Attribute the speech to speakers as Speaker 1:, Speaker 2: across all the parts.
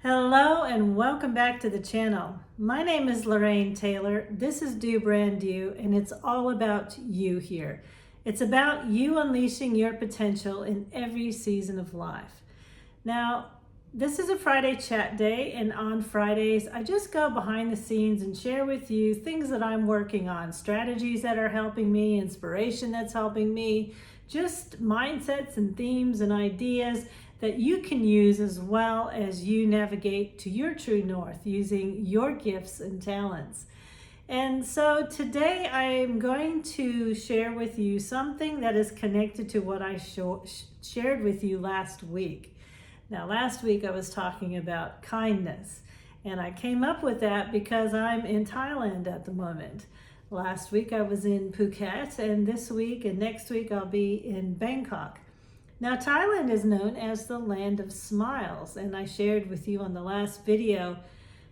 Speaker 1: Hello and welcome back to the channel. My name is Lorraine Taylor. This is Do Brand You, and it's all about you here. It's about you unleashing your potential in every season of life. Now, this is a Friday chat day, and on Fridays, I just go behind the scenes and share with you things that I'm working on, strategies that are helping me, inspiration that's helping me, just mindsets and themes and ideas that you can use as well as you navigate to your true north using your gifts and talents. And so today I am going to share with you something that is connected to what I shared with you last week. Now, last week I was talking about kindness, and I came up with that because I'm in Thailand at the moment. Last week I was in Phuket, and this week and next week I'll be in Bangkok. Now, Thailand is known as the land of smiles, and I shared with you on the last video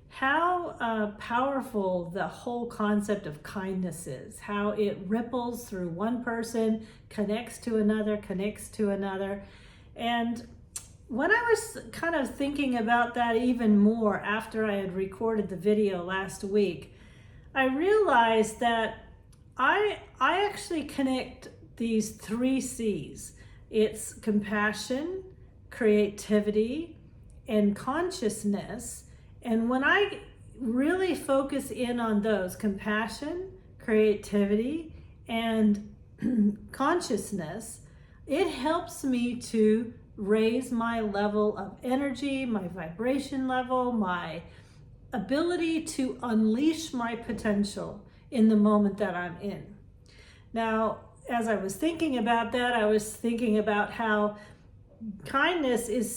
Speaker 1: how powerful the whole concept of kindness is, how it ripples through one person, connects to another. And when I was kind of thinking about that even more after I had recorded the video last week, I realized that I actually connect these 3 C's. It's compassion, creativity, and consciousness. And when I really focus in on those, compassion, creativity, and consciousness, it helps me to raise my level of energy, my vibration level, my ability to unleash my potential in the moment that I'm in. Now, as I was thinking about that, I was thinking about how kindness is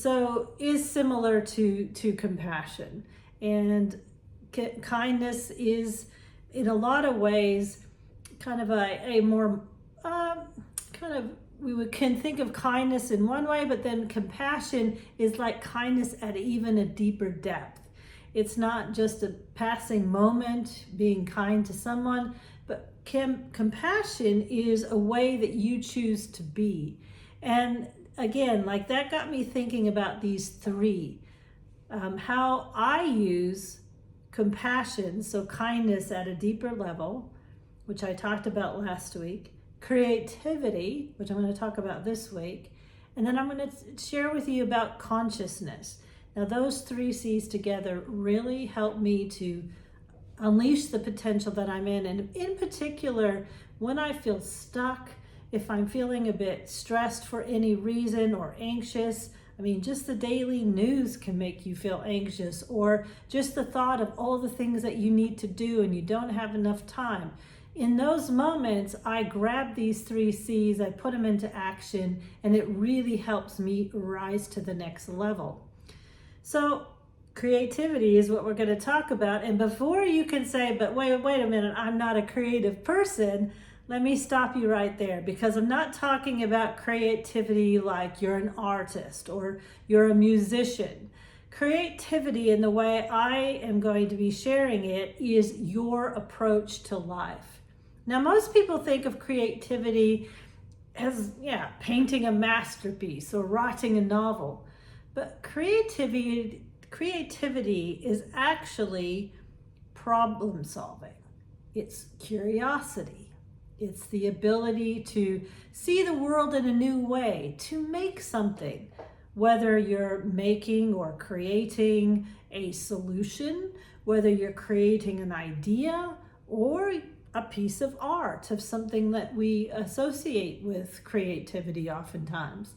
Speaker 1: similar to compassion, and kindness is in a lot of ways kind of a more can think of kindness in one way, but then compassion is like kindness at even a deeper depth. It's not just a passing moment being kind to someone, but compassion is a way that you choose to be. And again, like that got me thinking about these 3. How I use compassion, so kindness at a deeper level, which I talked about last week, creativity, which I'm going to talk about this week, and then I'm going to share with you about consciousness. Now, those 3 C's together really help me to unleash the potential that I'm in. And in particular, when I feel stuck, if I'm feeling a bit stressed for any reason or anxious, I mean, just the daily news can make you feel anxious, or just the thought of all the things that you need to do and you don't have enough time. In those moments, I grab these 3 C's, I put them into action, and it really helps me rise to the next level. So creativity is what we're going to talk about. And before you can say, but wait a minute, I'm not a creative person, let me stop you right there, because I'm not talking about creativity like you're an artist or you're a musician. Creativity, in the way I am going to be sharing it, is your approach to life. Now, most people think of creativity as, painting a masterpiece or writing a novel. But creativity is actually problem solving. It's curiosity. It's the ability to see the world in a new way, to make something, whether you're making or creating a solution, whether you're creating an idea or a piece of art, of something that we associate with creativity oftentimes.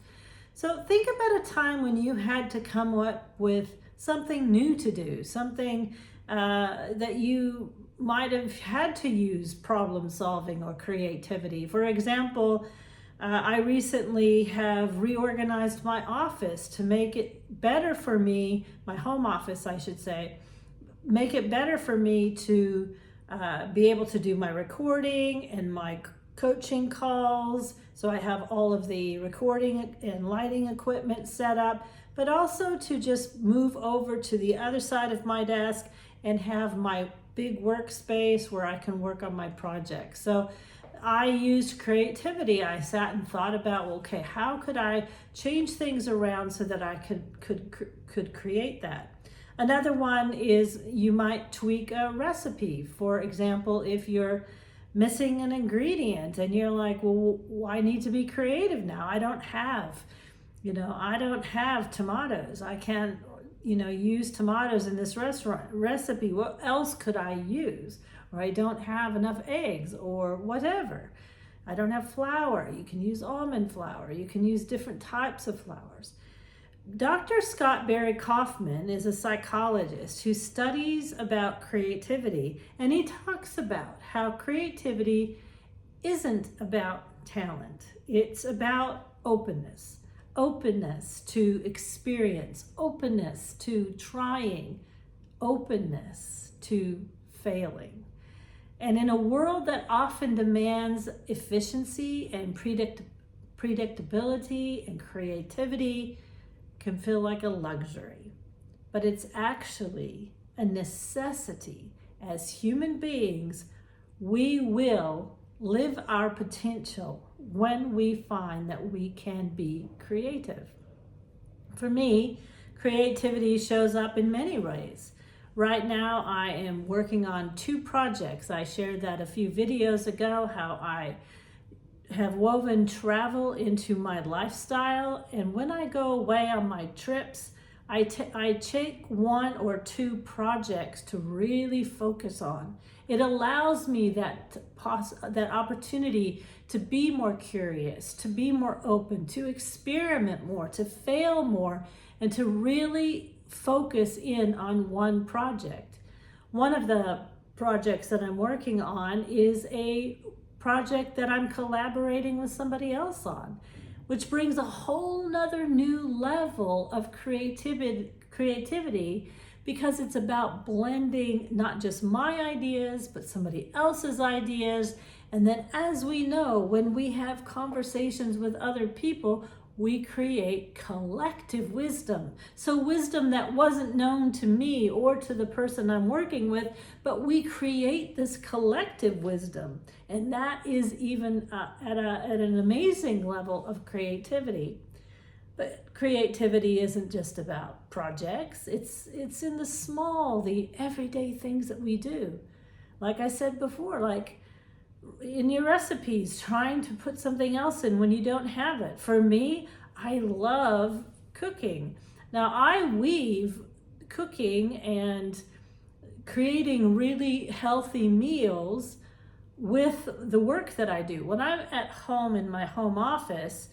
Speaker 1: So think about a time when you had to come up with something new to do, something that you might have had to use problem solving or creativity. For example, I recently have reorganized my office to make it better for me, my home office, I should say, make it better for me to be able to do my recording and my coaching calls. So I have all of the recording and lighting equipment set up, but also to just move over to the other side of my desk and have my big workspace where I can work on my projects. So I used creativity. I sat and thought about, okay, how could I change things around so that I could create that? Another one is you might tweak a recipe. For example, if you're missing an ingredient and you're like, well, I need to be creative now. I don't have tomatoes. I can't, use tomatoes in this recipe. What else could I use? Or I don't have enough eggs or whatever. I don't have flour. You can use almond flour. You can use different types of flours. Dr. Scott Barry Kaufman is a psychologist who studies about creativity, and he talks about how creativity isn't about talent. It's about openness. Openness to experience, openness to trying, openness to failing. And in a world that often demands efficiency and predictability, and creativity can feel like a luxury, but it's actually a necessity. As human beings, we will live our potential when we find that we can be creative. For me, creativity shows up in many ways. Right now, I am working on 2 projects. I shared that a few videos ago, how I have woven travel into my lifestyle. And when I go away on my trips, I take 1 or 2 projects to really focus on. It allows me that opportunity to be more curious, to be more open, to experiment more, to fail more, and to really focus in on one project. One of the projects that I'm working on is a project that I'm collaborating with somebody else on, which brings a whole nother new level of creativity, because it's about blending not just my ideas, but somebody else's ideas. And then, as we know, when we have conversations with other people, we create collective wisdom. So wisdom that wasn't known to me or to the person I'm working with, but we create this collective wisdom. And that is even at an amazing level of creativity. But creativity isn't just about projects. It's in the small, the everyday things that we do. Like I said before, like in your recipes, trying to put something else in when you don't have it. For me, I love cooking. Now, I weave cooking and creating really healthy meals with the work that I do. When I'm at home in my home office,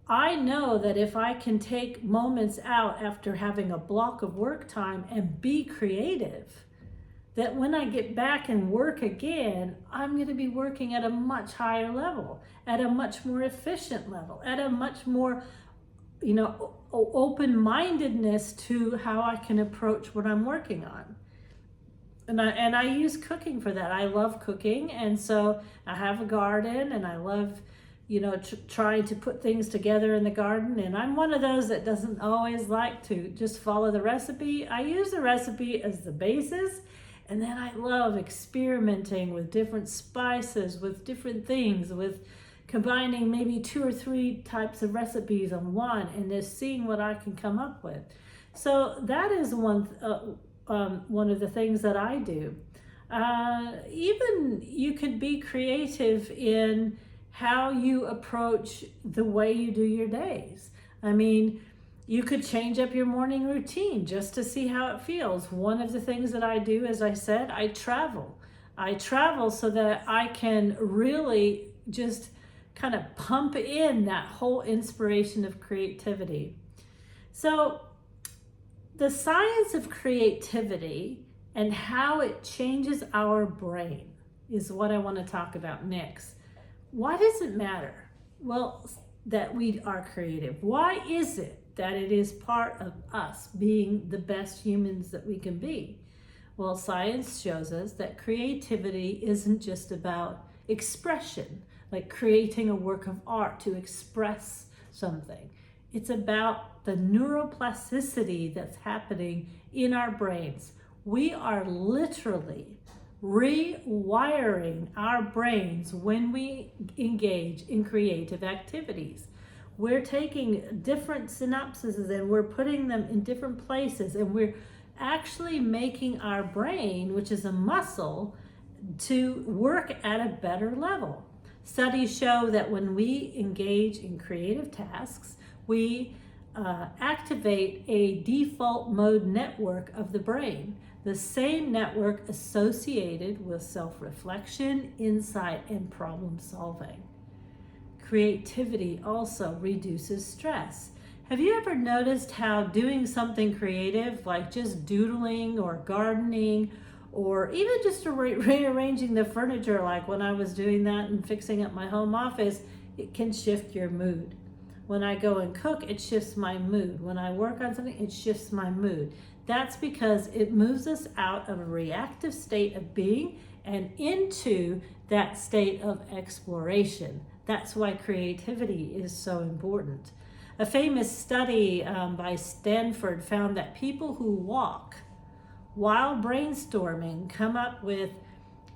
Speaker 1: I know that if I can take moments out after having a block of work time and be creative, that when I get back and work again, I'm going to be working at a much higher level, at a much more efficient level, at a much more, open-mindedness to how I can approach what I'm working on. And I use cooking for that. I love cooking, and so I have a garden, and I love trying to put things together in the garden. And I'm one of those that doesn't always like to just follow the recipe. I use the recipe as the basis, and then I love experimenting with different spices, with different things, with combining maybe 2 or 3 types of recipes on one, and just seeing what I can come up with. So that is one of the things that I do. Even you could be creative in how you approach the way you do your days. I mean, you could change up your morning routine just to see how it feels. One of the things that I do, as I said, I travel. I travel so that I can really just kind of pump in that whole inspiration of creativity. So the science of creativity and how it changes our brain is what I want to talk about next. Why does it matter? Well, that we are creative. Why is it that it is part of us being the best humans that we can be? Well, science shows us that creativity isn't just about expression, like creating a work of art to express something. It's about the neuroplasticity that's happening in our brains. We are literally rewiring our brains when we engage in creative activities. We're taking different synapses and we're putting them in different places, and we're actually making our brain, which is a muscle, to work at a better level. Studies show that when we engage in creative tasks, we activate a default mode network of the brain, the same network associated with self-reflection, insight, and problem solving. Creativity also reduces stress. Have you ever noticed how doing something creative, like just doodling or gardening, or even just rearranging the furniture, like when I was doing that and fixing up my home office, it can shift your mood. When I go and cook, it shifts my mood. When I work on something, it shifts my mood. That's because it moves us out of a reactive state of being and into that state of exploration. That's why creativity is so important. A famous study by Stanford found that people who walk while brainstorming come up with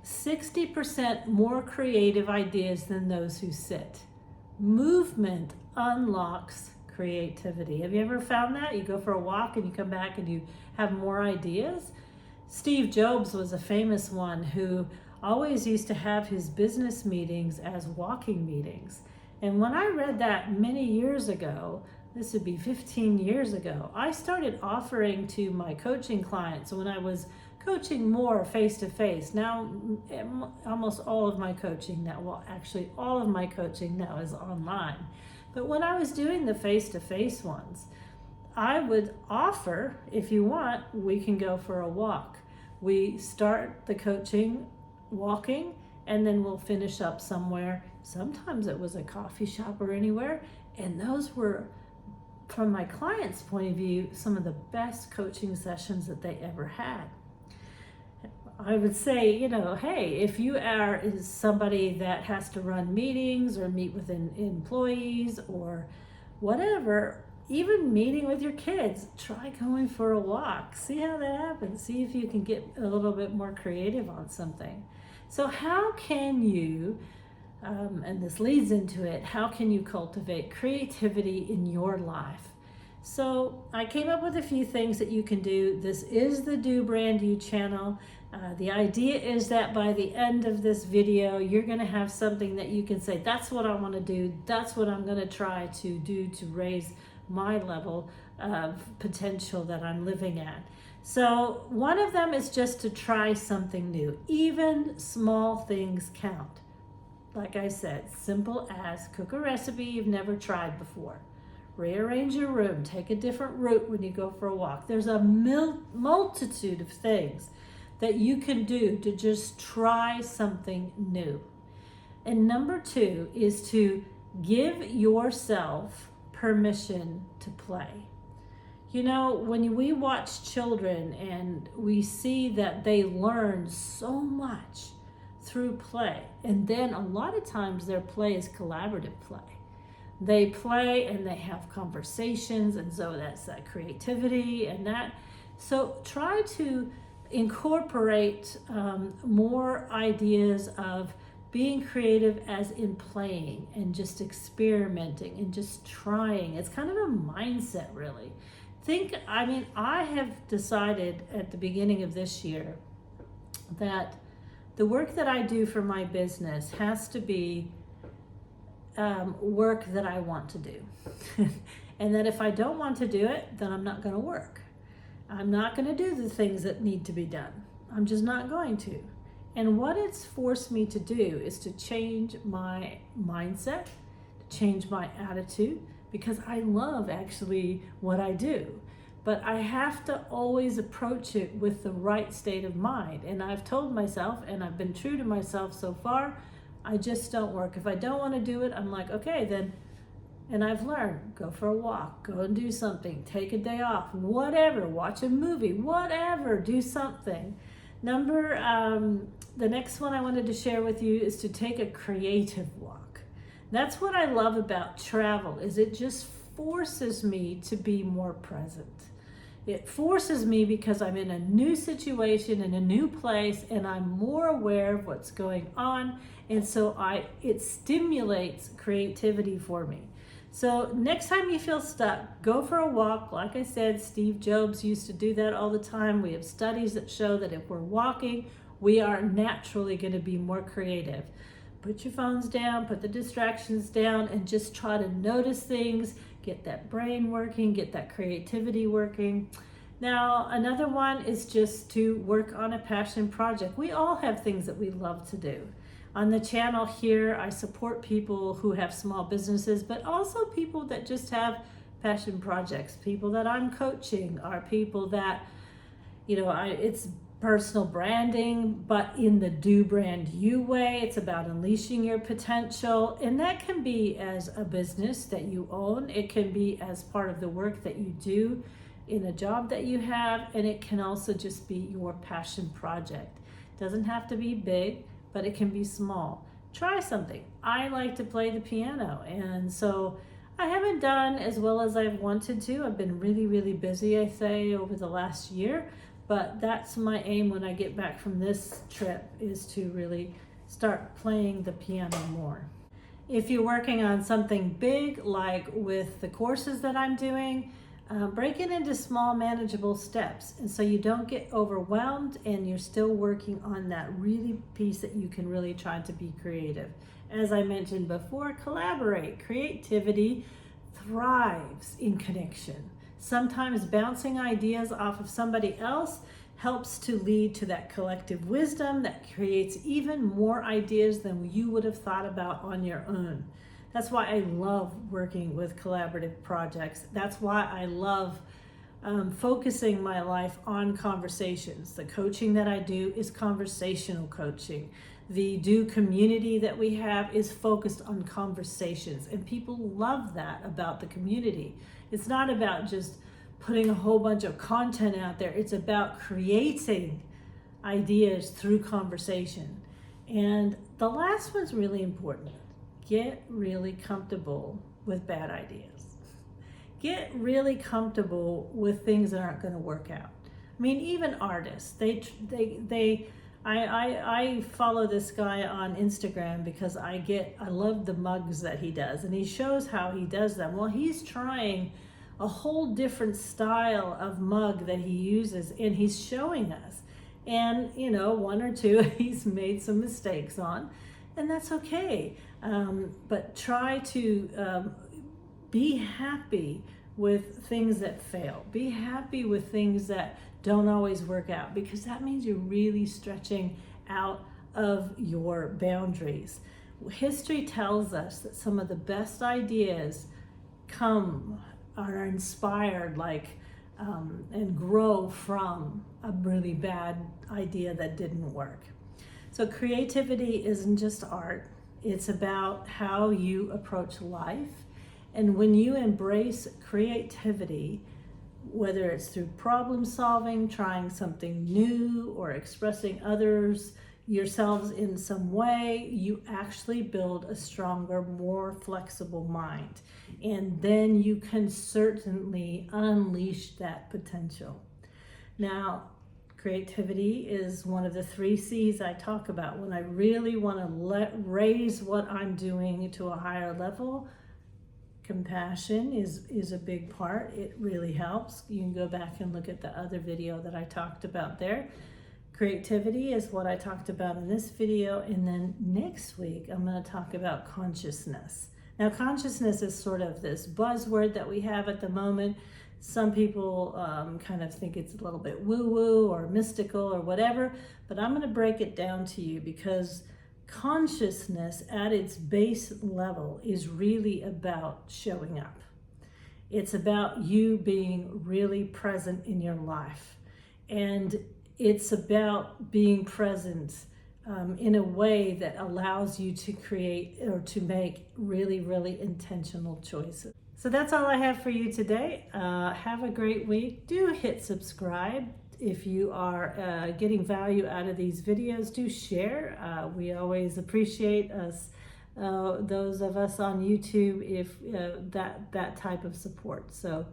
Speaker 1: 60% more creative ideas than those who sit. Movement unlocks creativity. Have you ever found that? You go for a walk and you come back and you have more ideas? Steve Jobs was a famous one who always used to have his business meetings as walking meetings. And when I read that many years ago, this would be 15 years ago, I started offering to my coaching clients when I was coaching more face-to-face. Now, almost all of my coaching now, well, actually all of my coaching now is online. But when I was doing the face-to-face ones, I would offer, if you want, we can go for a walk. We start the coaching walking, and then we'll finish up somewhere. Sometimes it was a coffee shop or anywhere, and those were, from my client's point of view, some of the best coaching sessions that they ever had. I would say, hey, if you are somebody that has to run meetings or meet with employees or whatever, even meeting with your kids, try going for a walk. See how that happens. See if you can get a little bit more creative on something. So how can you, and this leads into it, how can you cultivate creativity in your life? So I came up with a few things that you can do. This is the Do Brand You channel. The idea is that by the end of this video, you're going to have something that you can say, that's what I want to do. That's what I'm going to try to do to raise my level of potential that I'm living at. So one of them is just to try something new. Even small things count. Like I said, simple as cook a recipe you've never tried before. Rearrange your room. Take a different route when you go for a walk. There's a multitude of things that you can do to just try something new. And number 2 is to give yourself permission to play. When we watch children and we see that they learn so much through play, and then a lot of times their play is collaborative play. They play and they have conversations, and so that's that creativity and that. So try to incorporate more ideas of being creative as in playing and just experimenting and just trying. It's kind of a mindset, really. I have decided at the beginning of this year that the work that I do for my business has to be work that I want to do. And that if I don't want to do it, then I'm not going to work. I'm not going to do the things that need to be done. I'm just not going to. And what it's forced me to do is to change my mindset, to change my attitude, because I love actually what I do. But I have to always approach it with the right state of mind. And I've told myself, and I've been true to myself so far, I just don't work. If I don't want to do it, I'm like, okay, then. And I've learned, go for a walk, go and do something, take a day off, whatever, watch a movie, whatever, do something. The next one I wanted to share with you is to take a creative walk. That's what I love about travel, is it just forces me to be more present. It forces me because I'm in a new situation, in a new place, and I'm more aware of what's going on. And so it stimulates creativity for me. So next time you feel stuck, go for a walk. Like I said, Steve Jobs used to do that all the time. We have studies that show that if we're walking, we are naturally going to be more creative. Put your phones down, put the distractions down, and just try to notice things, get that brain working, get that creativity working. Now, another one is just to work on a passion project. We all have things that we love to do. On the channel here, I support people who have small businesses, but also people that just have passion projects. People that I'm coaching are people that, it's personal branding, but in the Do Brand You way. It's about unleashing your potential. And that can be as a business that you own. It can be as part of the work that you do in a job that you have. And it can also just be your passion project. It doesn't have to be big, but it can be small. Try something. I like to play the piano, and so I haven't done as well as I've wanted to. I've been really, really busy, I say, over the last year, but that's my aim when I get back from this trip, is to really start playing the piano more. If you're working on something big, like with the courses that I'm doing, break it into small, manageable steps, and so you don't get overwhelmed and you're still working on that really piece that you can really try to be creative. As I mentioned before, collaborate. Creativity thrives in connection. Sometimes bouncing ideas off of somebody else helps to lead to that collective wisdom that creates even more ideas than you would have thought about on your own. That's why I love working with collaborative projects. That's why I love focusing my life on conversations. The coaching that I do is conversational coaching. The Do community that we have is focused on conversations, and people love that about the community. It's not about just putting a whole bunch of content out there. It's about creating ideas through conversation. And the last one's really important. Get really comfortable with bad ideas. Get really comfortable with things that aren't going to work out. I mean, even artists, I follow this guy on Instagram because I love the mugs that he does, and he shows how he does them. Well, he's trying a whole different style of mug that he uses, and he's showing us. And, one or two he's made some mistakes on, and that's okay. But try to be happy with things that fail. Be happy with things that don't always work out, because that means you're really stretching out of your boundaries. History tells us that some of the best ideas are inspired and grow from a really bad idea that didn't work. So creativity isn't just art. It's about how you approach life. And when you embrace creativity, whether it's through problem solving, trying something new, or expressing yourselves in some way, you actually build a stronger, more flexible mind. And then you can certainly unleash that potential. Now, creativity is one of the 3 C's I talk about when I really want to raise what I'm doing to a higher level. Compassion is a big part. It really helps. You can go back and look at the other video that I talked about there. Creativity is what I talked about in this video, and then next week I'm going to talk about consciousness. Now, consciousness is sort of this buzzword that we have at the moment. Some people kind of think it's a little bit woo-woo or mystical or whatever, but I'm going to break it down to you, because consciousness at its base level is really about showing up. It's about you being really present in your life. And it's about being present in a way that allows you to create or to make really, really intentional choices. So that's all I have for you today. Have a great week. Do hit subscribe. If you are getting value out of these videos, do share. We always appreciate those of us on YouTube, if that type of support. So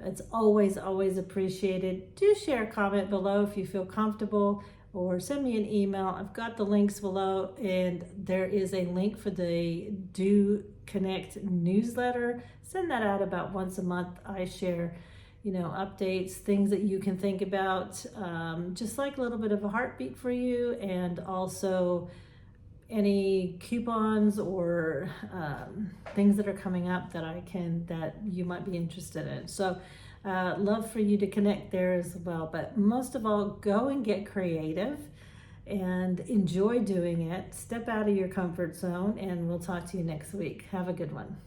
Speaker 1: it's always appreciated. Do share a comment below if you feel comfortable. or send me an email. I've got the links below, and there is a link for the Do Connect newsletter. Send that out about once a month. I share, updates, things that you can think about, just like a little bit of a heartbeat for you, and also any coupons or things that are coming up that you might be interested in. So love for you to connect there as well. But most of all, go and get creative and enjoy doing it. Step out of your comfort zone, and we'll talk to you next week. Have a good one.